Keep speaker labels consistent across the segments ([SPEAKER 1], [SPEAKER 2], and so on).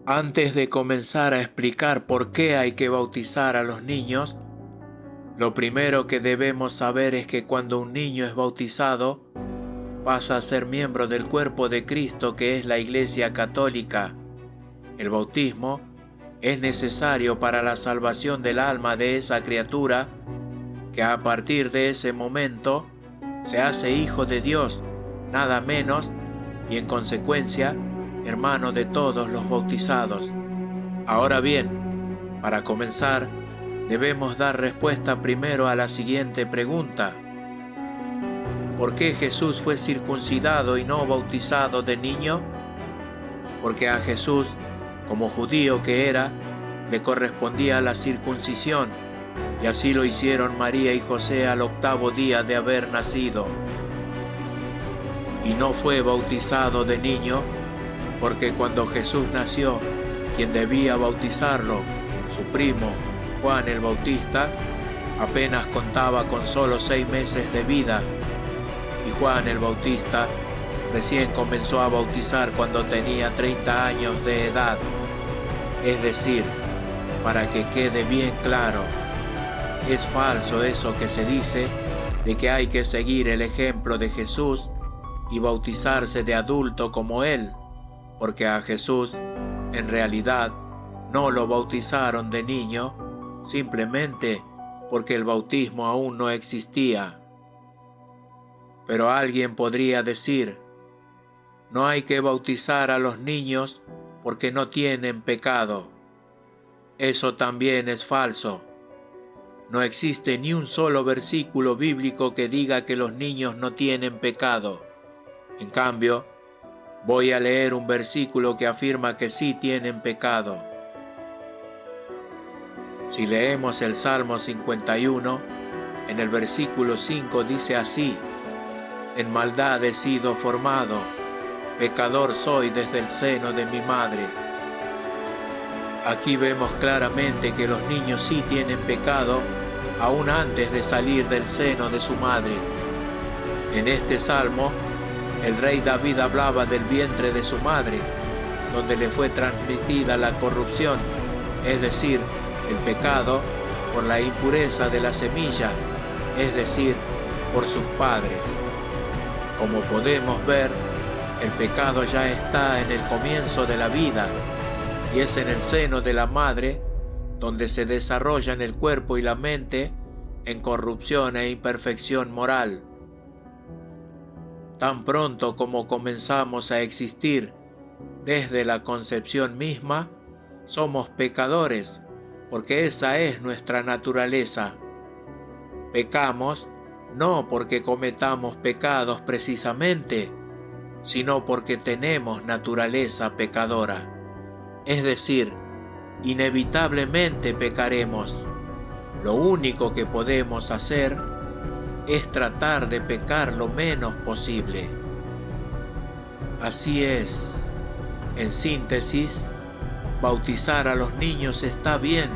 [SPEAKER 1] Antes de comenzar a explicar por qué hay que bautizar a los niños, lo primero que debemos saber es que cuando un niño es bautizado, pasa a ser miembro del cuerpo de Cristo, que es la Iglesia Católica. El bautismo es necesario para la salvación del alma de esa criatura, que a partir de ese momento se hace hijo de Dios, nada menos, y en consecuencia, hermano de todos los bautizados. Ahora bien, para comenzar, debemos dar respuesta primero a la siguiente pregunta: ¿por qué Jesús fue circuncidado y no bautizado de niño? Porque a Jesús, como judío que era, le correspondía la circuncisión, y así lo hicieron María y José al 8º día de haber nacido. Y no fue bautizado de niño, porque cuando Jesús nació, quien debía bautizarlo, su primo, Juan el Bautista, apenas contaba con solo 6 meses de vida, y Juan el Bautista recién comenzó a bautizar cuando tenía 30 años de edad. Es decir, para que quede bien claro, es falso eso que se dice de que hay que seguir el ejemplo de Jesús y bautizarse de adulto como él, porque a Jesús, en realidad, no lo bautizaron de niño, simplemente porque el bautismo aún no existía. Pero alguien podría decir: no hay que bautizar a los niños porque no tienen pecado. Eso también es falso. No existe ni un solo versículo bíblico que diga que los niños no tienen pecado. En cambio, voy a leer un versículo que afirma que sí tienen pecado. Si leemos el Salmo 51, en el versículo 5 dice así: en maldad he sido formado, pecador soy desde el seno de mi madre. Aquí vemos claramente que los niños sí tienen pecado aún antes de salir del seno de su madre. En este salmo, el rey David hablaba del vientre de su madre, donde le fue transmitida la corrupción, es decir, el pecado, por la impureza de la semilla, es decir, por sus padres. Como podemos ver, el pecado ya está en el comienzo de la vida, y es en el seno de la madre donde se desarrollan el cuerpo y la mente en corrupción e imperfección moral. Tan pronto como comenzamos a existir, desde la concepción misma, somos pecadores, porque esa es nuestra naturaleza. Pecamos no porque cometamos pecados precisamente, sino porque tenemos naturaleza pecadora. Es decir, inevitablemente pecaremos. Lo único que podemos hacer es tratar de pecar lo menos posible. Así es. En síntesis, bautizar a los niños está bien.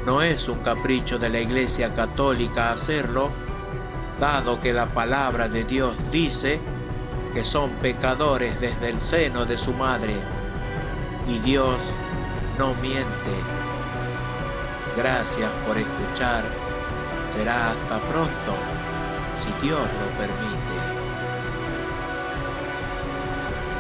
[SPEAKER 1] No es un capricho de la Iglesia Católica hacerlo, dado que la palabra de Dios dice que son pecadores desde el seno de su madre, y Dios no miente. Gracias por escuchar. Será hasta pronto, si Dios lo permite.